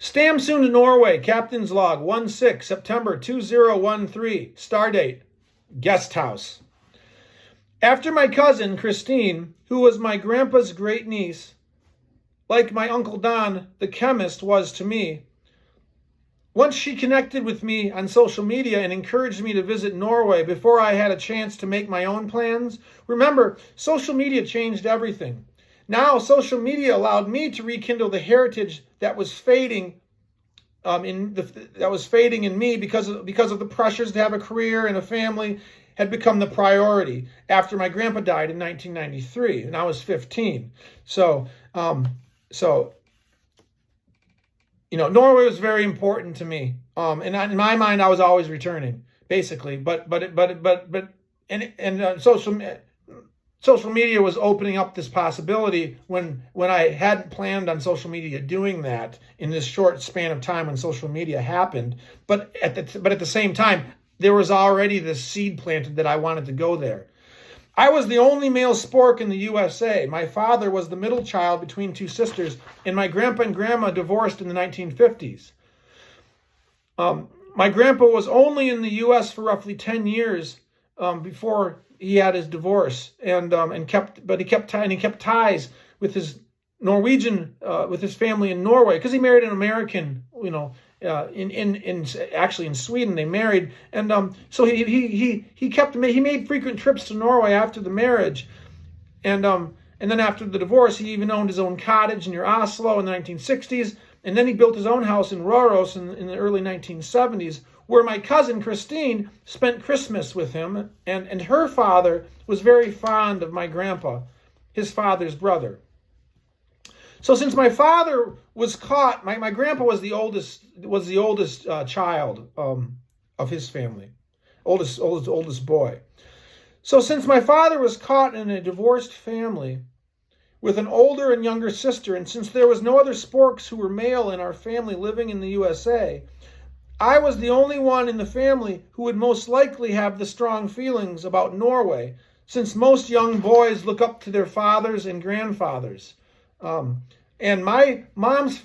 Stamsund, Norway, Captain's Log 16, September 2013, Stardate, Guest House. After my cousin, Christine, who was my grandpa's great niece, like my Uncle Don, the chemist, was to me, once she connected with me on social media and encouraged me to visit Norway before I had a chance to make my own plans. Remember, social media changed everything. Now, social media allowed me to rekindle the heritage that was fading in me because of the pressures to have a career and a family had become the priority after my grandpa died in 1993, and I was 15. So Norway was very important to me. And in my mind, I was always returning, basically. Social media was opening up this possibility when I hadn't planned on social media doing that in this short span of time when social media happened. But at the same time, there was already this seed planted that I wanted to go there. I was the only male spork in the USA. My father was the middle child between two sisters, and my grandpa and grandma divorced in the 1950s. My grandpa was only in the U.S. for roughly 10 years before he had his divorce, and he kept ties with his Norwegian with his family in Norway because he married an American. In Sweden they married, and so he made frequent trips to Norway after the marriage, and then after the divorce he even owned his own cottage near Oslo in the 1960s, and then he built his own house in Røros in the early 1970s, where my cousin Christine spent Christmas with him, and her father was very fond of my grandpa, his father's brother. So since my father was caught, my grandpa was the oldest child of his family, oldest boy. So since my father was caught in a divorced family with an older and younger sister, and since there was no other sporks who were male in our family living in the USA, I was the only one in the family who would most likely have the strong feelings about Norway, since most young boys look up to their fathers and grandfathers. And my mom's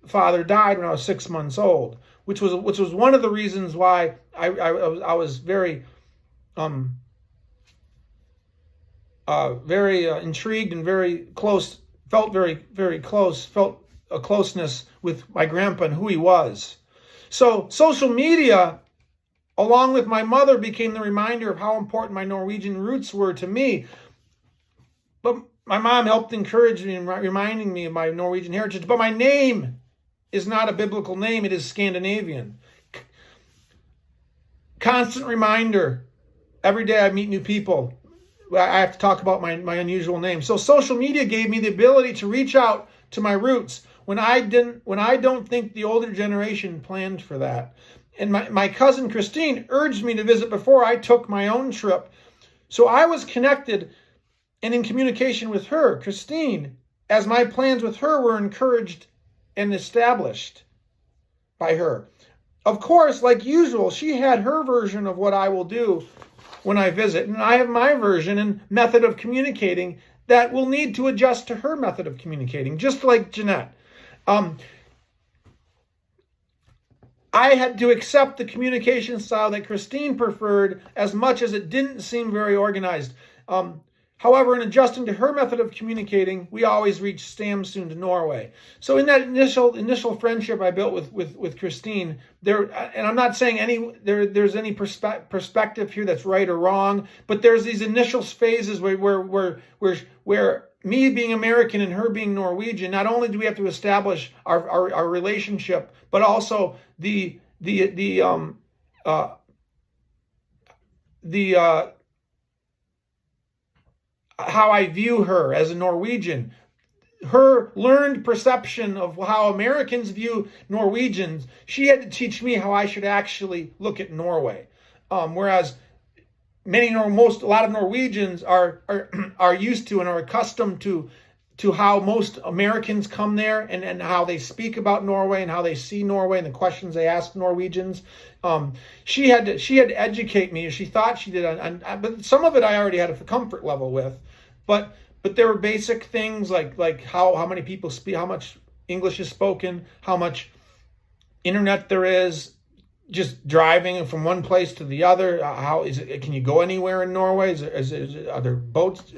father died when I was 6 months old, which was one of the reasons why I was very intrigued and very close. Felt very close. Felt a closeness with my grandpa and who he was. So social media, along with my mother, became the reminder of how important my Norwegian roots were to me. But my mom helped encourage me and reminding me of my Norwegian heritage. But my name is not a biblical name. It is Scandinavian. Constant reminder. Every day I meet new people, I have to talk about my unusual name. So social media gave me the ability to reach out to my roots when I don't think the older generation planned for that. And my cousin Christine urged me to visit before I took my own trip. So I was connected and in communication with her, Christine, as my plans with her were encouraged and established by her. Of course, like usual, she had her version of what I will do when I visit, and I have my version and method of communicating that will need to adjust to her method of communicating, just like Jeanette. I had to accept the communication style that Christine preferred as much as it didn't seem very organized. However, in adjusting to her method of communicating, we always reached Stamsund, Norway. So in that initial friendship I built with Christine, and I'm not saying there's any perspective here that's right or wrong, but there's these initial phases where me being American and her being Norwegian, not only do we have to establish our relationship, but also how I view her as a Norwegian, her learned perception of how Americans view Norwegians. She had to teach me how I should actually look at Norway, whereas a lot of Norwegians are used to and are accustomed to how most Americans come there and how they speak about Norway and how they see Norway and the questions they ask Norwegians. She had to educate me, as she thought she did, but some of it I already had a comfort level with. But there were basic things like how many people speak, how much English is spoken, how much internet there is, just driving from one place to the other. How is it? Can you go anywhere in Norway? Are there boats?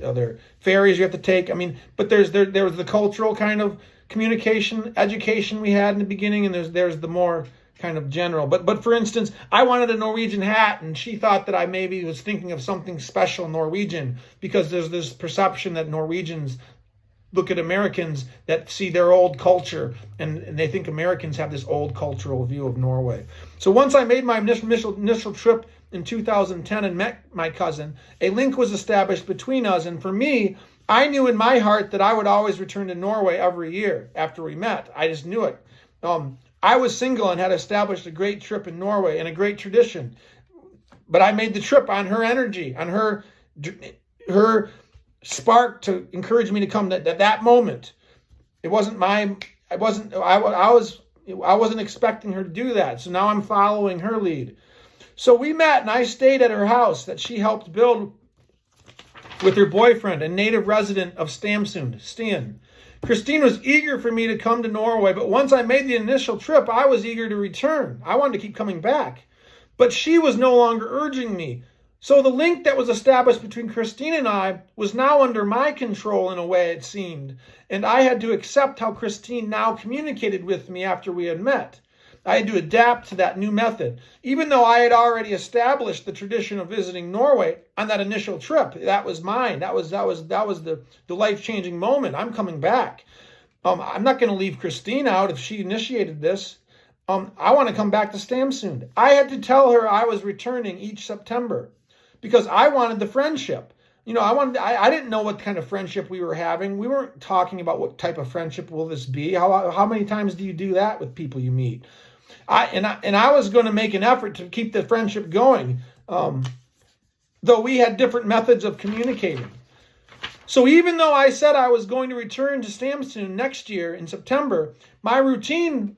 Are there ferries you have to take? I mean, but there was the cultural kind of communication, education we had in the beginning, and there's the more kind of general. But for instance, I wanted a Norwegian hat, and she thought that I maybe was thinking of something special Norwegian, because there's this perception that Norwegians look at Americans that see their old culture, and they think Americans have this old cultural view of Norway. So once I made my initial trip in 2010 and met my cousin, a link was established between us. And for me, I knew in my heart that I would always return to Norway every year after we met. I just knew it. I was single and had established a great trip in Norway and a great tradition. But I made the trip on her energy, on her spark to encourage me to come. That moment, it wasn't I wasn't expecting her to do that. So now I'm following her lead. So we met, and I stayed at her house that she helped build with her boyfriend, a native resident of Stamsund, Stian. Christine was eager for me to come to Norway, but once I made the initial trip, I was eager to return. I wanted to keep coming back. But she was no longer urging me. So the link that was established between Christine and I was now under my control in a way, it seemed. And I had to accept how Christine now communicated with me after we had met. I had to adapt to that new method. Even though I had already established the tradition of visiting Norway on that initial trip, that was mine. That was the life-changing moment. I'm coming back. I'm not going to leave Christine out if she initiated this. I want to come back to Stamsund. I had to tell her I was returning each September because I wanted the friendship. You know, I didn't know what kind of friendship we were having. We weren't talking about what type of friendship will this be. How many times do you do that with people you meet? I was going to make an effort to keep the friendship going, though we had different methods of communicating. So even though I said I was going to return to Stamsund next year in September, my routine,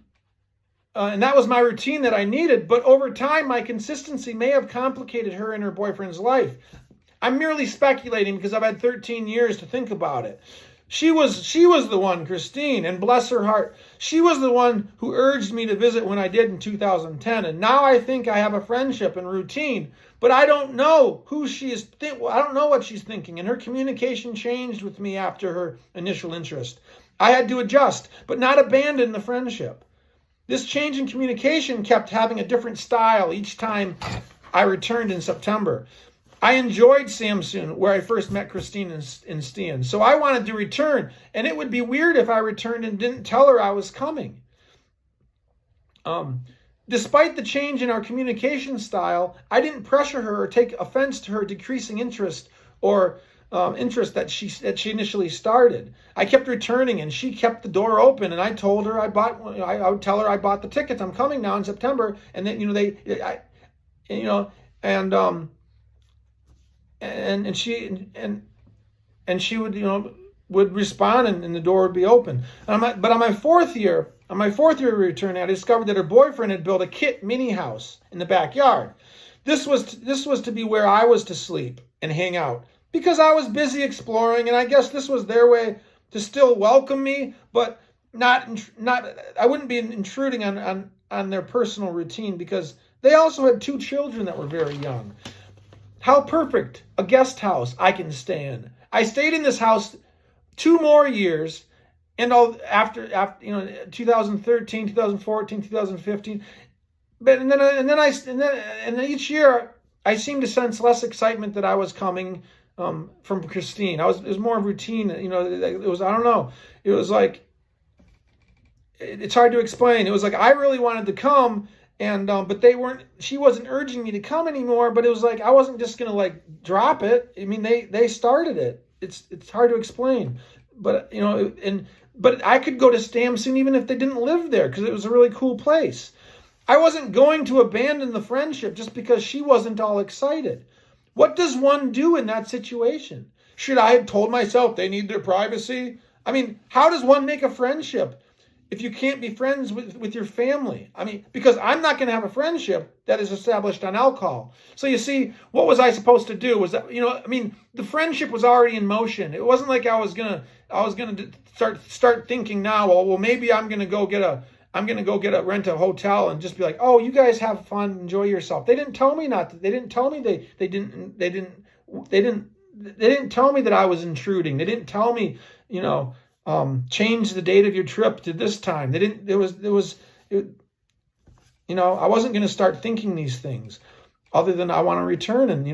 and that was my routine that I needed, but over time my consistency may have complicated her and her boyfriend's life. I'm merely speculating because I've had 13 years to think about it. She was the one, Christine, and bless her heart, she was the one who urged me to visit when I did in 2010. And now I think I have a friendship and routine, but I don't know who she is. I don't know what she's thinking. And her communication changed with me after her initial interest. I had to adjust, but not abandon the friendship. This change in communication kept having a different style each time I returned in September. I enjoyed Stamsund, where I first met Christine and Stian. So I wanted to return, and it would be weird if I returned and didn't tell her I was coming. Despite the change in our communication style, I didn't pressure her or take offense to her decreasing interest or interest that she initially started. I kept returning, and she kept the door open. And I told her I would tell her I bought the tickets. I'm coming now in September, and then and she would respond, and the door would be open. But on my fourth year return, I discovered that her boyfriend had built a kit mini house in the backyard. This was to be where I was to sleep and hang out because I was busy exploring, and I guess this was their way to still welcome me, but not I wouldn't be intruding on their personal routine because they also had 2 children that were very young. How perfect a guest house I can stay in. I stayed in this house 2 more years, and after 2013, 2014, 2015, and then each year I seemed to sense less excitement that I was coming from Christine. It was more routine. It was, I don't know. It was like, it's hard to explain. It was like I really wanted to come. And but she wasn't urging me to come anymore, but it was like I wasn't just gonna like drop it. I mean, they started it. It's hard to explain, but but I could go to Stamsund even if they didn't live there because it was a really cool place. I wasn't going to abandon the friendship just because she wasn't all excited. What does one do in that situation? Should I have told myself they need their privacy? I mean, how does one make a friendship if you can't be friends with your family? I mean, because I'm not going to have a friendship that is established on alcohol. So you see, what was I supposed to do? Was that, I mean, the friendship was already in motion. It wasn't like I was gonna start thinking now, well, maybe I'm gonna go rent a hotel and just be like, oh, you guys have fun, enjoy yourself. They didn't tell me not to. They didn't tell me they didn't tell me that I was intruding. They didn't tell me, change the date of your trip to this time. They didn't. I wasn't going to start thinking these things, other than I want to return, and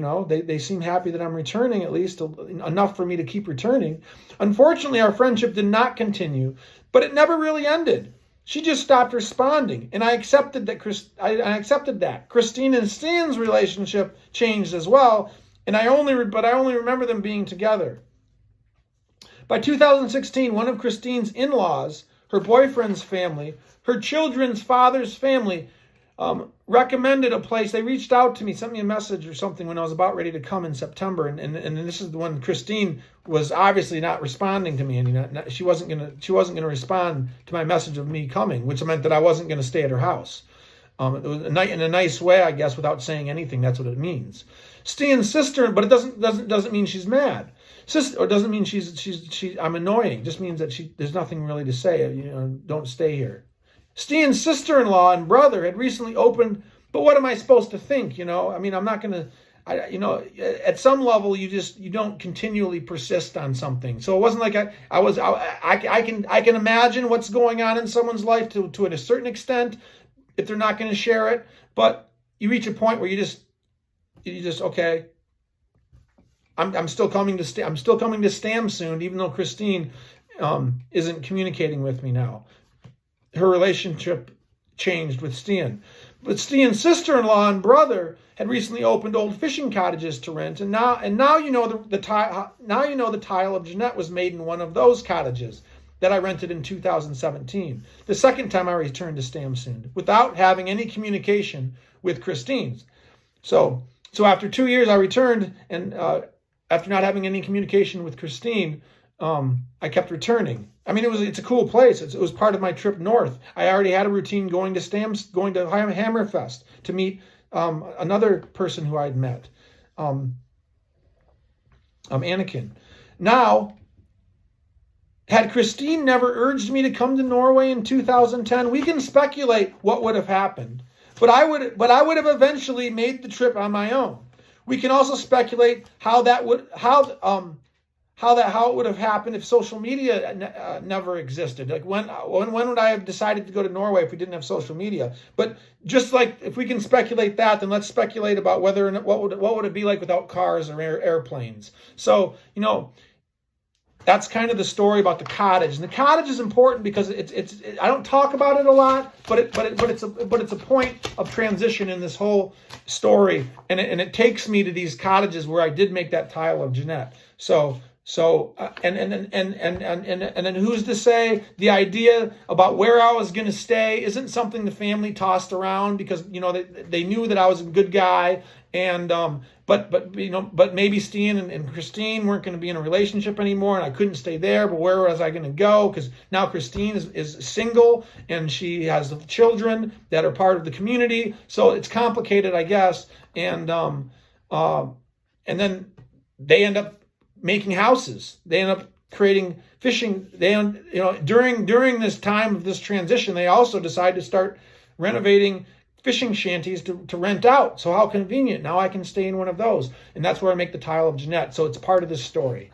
they seem happy that I'm returning, at least enough for me to keep returning. Unfortunately, our friendship did not continue, but it never really ended. She just stopped responding, and I accepted that. I accepted that. Christine and Stan's relationship changed as well, and I only remember them being together. By 2016, one of Christine's in-laws, her boyfriend's family, her children's father's family, recommended a place. They reached out to me, sent me a message or something when I was about ready to come in September, and this is the one. Christine was obviously not responding to me, and she wasn't gonna respond to my message of me coming, which meant that I wasn't gonna stay at her house. It was in a nice way, I guess, without saying anything. That's what it means. Stan's sister, but it doesn't mean she's mad. Sister, or doesn't mean I'm annoying. It just means that there's nothing really to say. Don't stay here. Stan's sister-in-law and brother had recently opened, but what am I supposed to think? I mean, I'm not going to, at some level, you don't continually persist on something. So it wasn't like I can imagine what's going on in someone's life to a certain extent if they're not going to share it. But you reach a point where you just okay. I'm still coming to Stamsund, even though Christine isn't communicating with me now. Her relationship changed with Stan. But Stan's sister-in-law and brother had recently opened old fishing cottages to rent, and now the tile of Jeanette was made in one of those cottages that I rented in 2017. The second time I returned to Stamsund without having any communication with Christine's. So after 2 years I returned, and after not having any communication with Christine, I kept returning. I mean, it's a cool place. It was part of my trip north. I already had a routine going to Hammerfest to meet another person who I'd met, Anakin. Now, had Christine never urged me to come to Norway in 2010, we can speculate what would have happened. But I would have eventually made the trip on my own. We can also speculate how it would have happened if social media never existed. Like when would I have decided to go to Norway if we didn't have social media? But just like if we can speculate that, then let's speculate about whether or not what would it be like without cars or airplanes. So that's kind of the story about the cottage. And the cottage is important because it's I don't talk about it a lot, but it's a point of transition in this whole story, and it takes me to these cottages where I did make that tile of Jeanette. And then who's to say the idea about where I was going to stay isn't something the family tossed around because they knew that I was a good guy, and but maybe Stan and Christine weren't going to be in a relationship anymore, and I couldn't stay there. But where was I going to go? Because now Christine is single and she has children that are part of the community, so it's complicated, I guess. And then they end up making houses. They end up creating fishing. During this time of this transition, they also decide to start renovating fishing shanties to rent out. So how convenient. Now I can stay in one of those. And that's where I make the tile of Jeanette. So it's part of this story.